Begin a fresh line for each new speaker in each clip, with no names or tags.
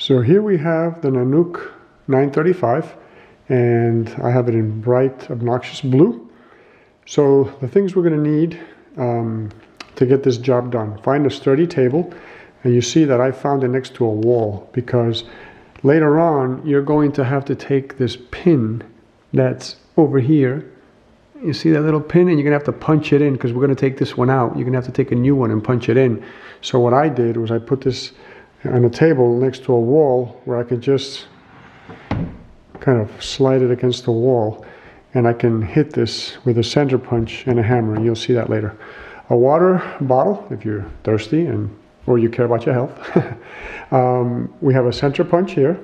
So here we have the Nanuk 935, and I have it in bright, obnoxious blue. So the things we're going to need to get this job done: find a sturdy table, and you see that I found it next to a wall, because later on you're going to have to take this pin that's over here. You see that little pin, and you're going to have to punch it in, because we're going to take this one out. You're going to have to take a new one and punch it in. So what I did was I put this on a table next to a wall where I could just kind of slide it against the wall, and I can hit this with a center punch and a hammer, and you'll see that later. A water bottle if you're thirsty or you care about your health. We have a center punch here.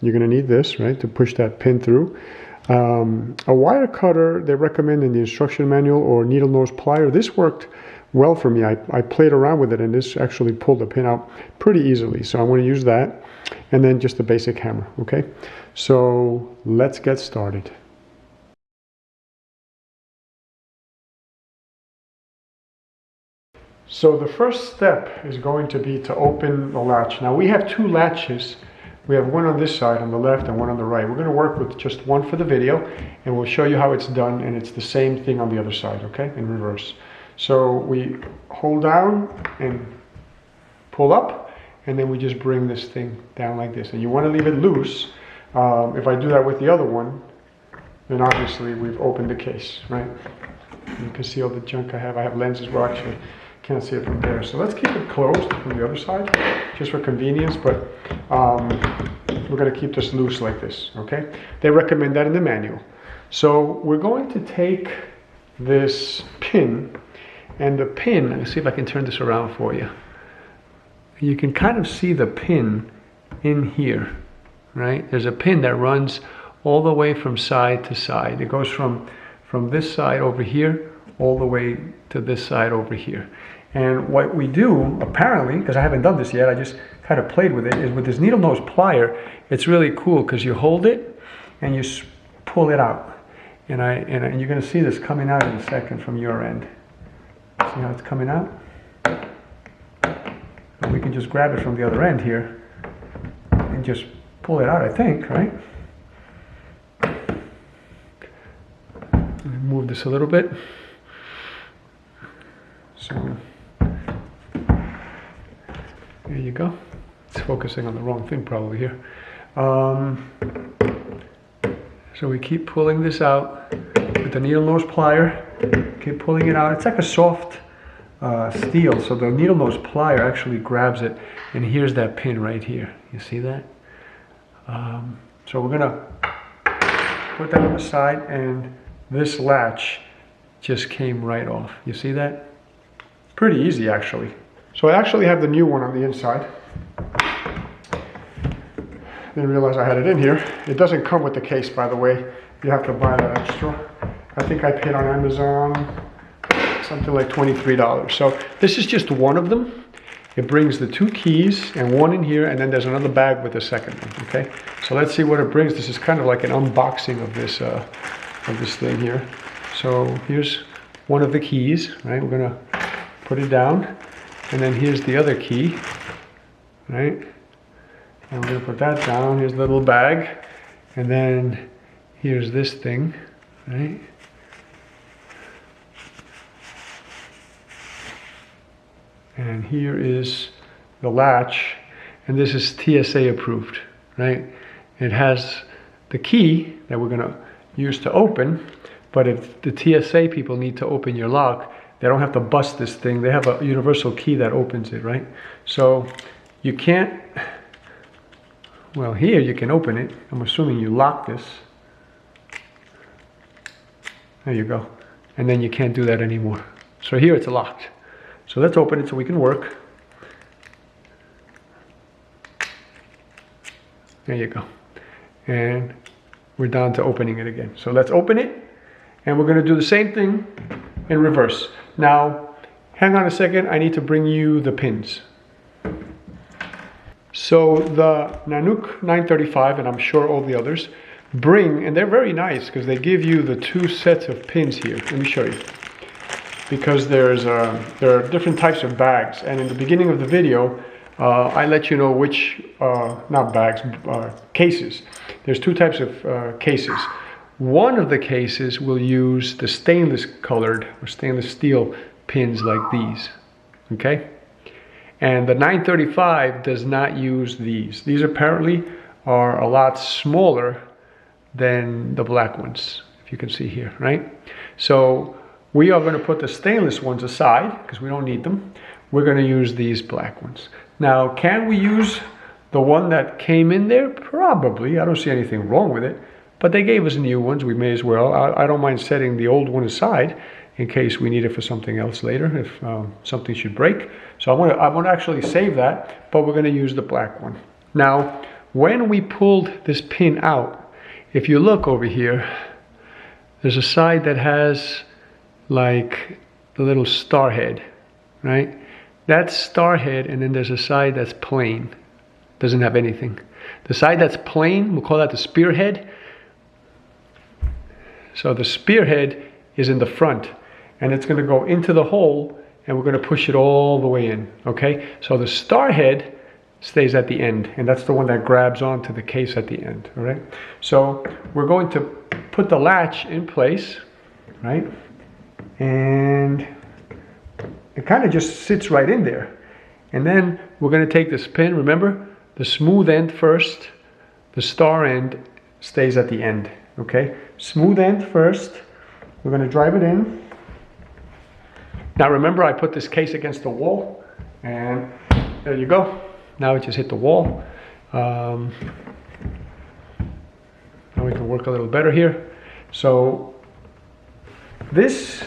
You're going to need this, right, to push that pin through. A wire cutter they recommend in the instruction manual, or needle nose plier. This worked well for me. I played around with it, and this actually pulled the pin out pretty easily. So I'm going to use that, and then just a basic hammer. Okay, so let's get started. So the first step is going to be to open the latch. Now we have two latches. We have one on this side on the left and one on the right. We're going to work with just one for the video, and we'll show you how it's done, and it's the same thing on the other side, okay, in reverse. So we hold down and pull up, and then we just bring this thing down like this. And you want to leave it loose. If I do that with the other one, then obviously we've opened the case, right? You can see all the junk I have. I have lenses, well, actually can't see it from there. So let's keep it closed from the other side, just for convenience, but we're going to keep this loose like this, okay? They recommend that in the manual. So we're going to take this pin, and the pin, let's see if I can turn this around for you. You can kind of see the pin in here, right? There's a pin that runs all the way from side to side. It goes from this side over here all the way to this side over here. And what we do, apparently, because I haven't done this yet, I just kind of played with it, is with this needle nose plier, it's really cool because you hold it and you pull it out. And you're going to see this coming out in a second from your end. See how it's coming out? And we can just grab it from the other end here and just pull it out, I think, right? Move this a little bit. So there you go. It's focusing on the wrong thing probably here. So we keep pulling this out with the needle nose plier. Keep pulling it out. It's like a soft steel, so the needle nose plier actually grabs it, and here's that pin right here. You see that? So we're gonna put that on the side, and this latch just came right off. You see that? Pretty easy, actually. So I actually have the new one on the inside. Didn't realize I had it in here. It doesn't come with the case, by the way. You have to buy that extra. I think I paid on Amazon something like $23. So this is just one of them. It brings the two keys and one in here, and then there's another bag with the second one, okay? So let's see what it brings. This is kind of like an unboxing of this thing here. So here's one of the keys, right? We're gonna put it down, and then here's the other key, right? And we're gonna put that down. Here's the little bag, and then here's this thing, right? And here is the latch, and this is TSA approved, right? It has the key that we're gonna use to open, but if the TSA people need to open your lock, they don't have to bust this thing. They have a universal key that opens it, right? So you can't, well, here you can open it. I'm assuming you lock this. There you go. And then you can't do that anymore. So here it's locked. So let's open it so we can work. There you go. And we're down to opening it again. So let's open it, and we're going to do the same thing in reverse. Now, hang on a second. I need to bring you the pins. So the Nanuk 935, and I'm sure all the others, bring, and they're very nice because they give you the two sets of pins here. Let me show you. Because there are different types of bags, and in the beginning of the video I let you know which, not bags, cases. There's two types of cases. One of the cases will use the stainless colored or stainless steel pins like these, okay? And the 935 does not use these. These apparently are a lot smaller than the black ones, if you can see here, right? So we are going to put the stainless ones aside because we don't need them. We're going to use these black ones. Now, can we use the one that came in there? Probably. I don't see anything wrong with it. But they gave us new ones. We may as well. I don't mind setting the old one aside in case we need it for something else later, if something should break. So I want to actually save that, but we're going to use the black one. Now, when we pulled this pin out, if you look over here, there's a side that has like the little star head, right? That's star head, and then there's a side that's plain, doesn't have anything. The side that's plain, we'll call that the spearhead. So the spearhead is in the front, and it's going to go into the hole, and we're going to push it all the way in, okay? So the star head stays at the end, and that's the one that grabs onto the case at the end, all right? So we're going to put the latch in place, right? And it kind of just sits right in there. And then we're going to take this pin, remember, the smooth end first, the star end stays at the end, okay? Smooth end first, we're going to drive it in. Now remember, I put this case against the wall, and there you go. Now it just hit the wall. Now we can work a little better here. So this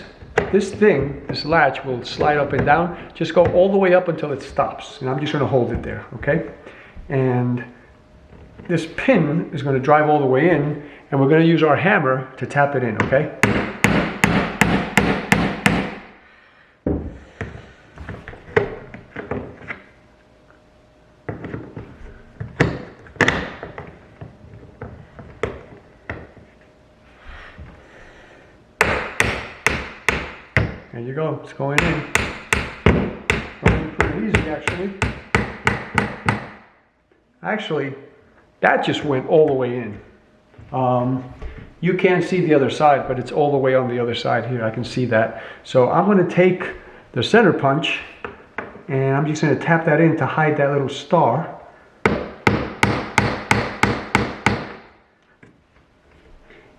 latch will slide up and down. Just go all the way up until it stops. And I'm just going to hold it there, okay? And this pin is going to drive all the way in, and we're going to use our hammer to tap it in, okay? There you go, it's going in. Going pretty easy, actually. Actually, that just went all the way in. You can't see the other side, but it's all the way on the other side here. I can see that. So I'm going to take the center punch, and I'm just going to tap that in to hide that little star.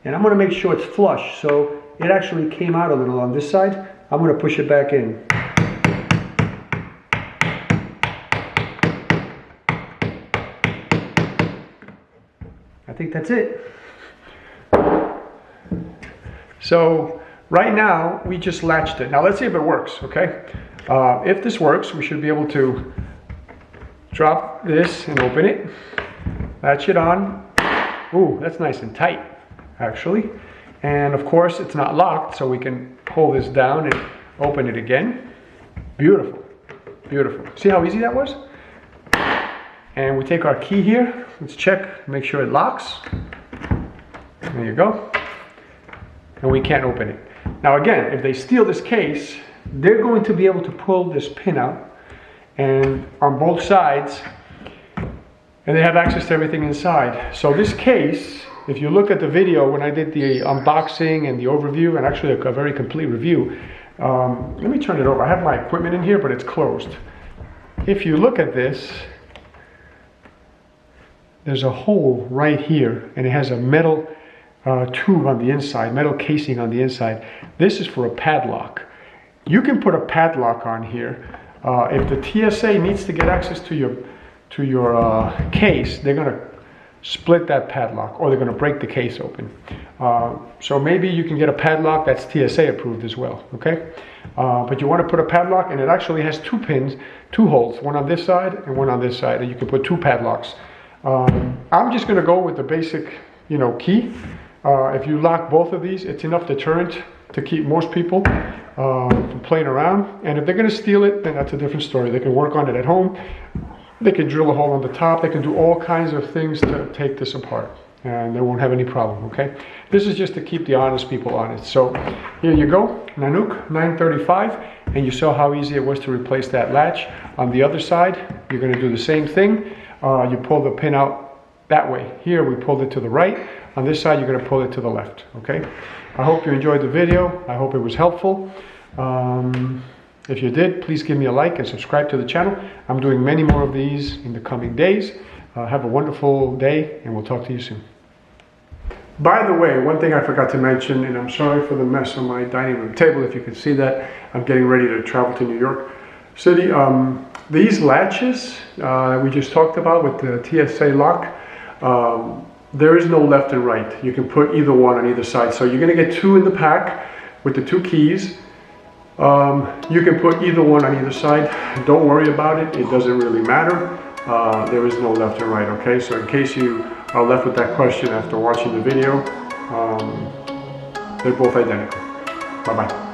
And I'm going to make sure it's flush. So it actually came out a little on this side. I'm going to push it back in. I think that's it. So right now we just latched it. Now let's see if it works, okay? If this works, we should be able to drop this and open it. Latch it on. Ooh, that's nice and tight, actually. And of course it's not locked, so we can pull this down and open it again. Beautiful, beautiful. See how easy that was? And we take our key here. Let's check, make sure it locks. There you go. And we can't open it. Now again, if they steal this case, they're going to be able to pull this pin out and on both sides, and they have access to everything inside. So this case, if you look at the video when I did the unboxing and the overview, and actually a very complete review, let me turn it over. I have my equipment in here, but it's closed. If you look at this, there's a hole right here, and it has a metal tube on the inside, metal casing on the inside. This is for a padlock. You can put a padlock on here. If the TSA needs to get access to your case, they're going to split that padlock, or they're going to break the case open. So maybe you can get a padlock that's TSA approved as well, okay? But you want to put a padlock, and it actually has two pins, two holes, one on this side and one on this side, and you can put two padlocks. I'm just going to go with the basic, key. If you lock both of these, it's enough deterrent to keep most people from playing around. And if they're going to steal it, then that's a different story. They can work on it at home. They can drill a hole on the top. They can do all kinds of things to take this apart. and they won't have any problem, okay? This is just to keep the honest people honest. So here you go, Nanuk 935, and you saw how easy it was to replace that latch. On the other side, you're going to do the same thing. You pull the pin out that way. Here we pulled it to the right. On this side, you're going to pull it to the left, okay? I hope you enjoyed the video. I hope it was helpful. If you did, please give me a like and subscribe to the channel. I'm doing many more of these in the coming days. Have a wonderful day, and we'll talk to you soon. By the way, one thing I forgot to mention, and I'm sorry for the mess on my dining room table, if you can see that. I'm getting ready to travel to New York City. These latches we just talked about with the TSA lock, there is no left and right. You can put either one on either side. So you're going to get two in the pack with the two keys. You can put either one on either side. Don't worry about it. It doesn't really matter. There is no left and right, okay? So in case you are left with that question after watching the video, they're both identical. Bye-bye.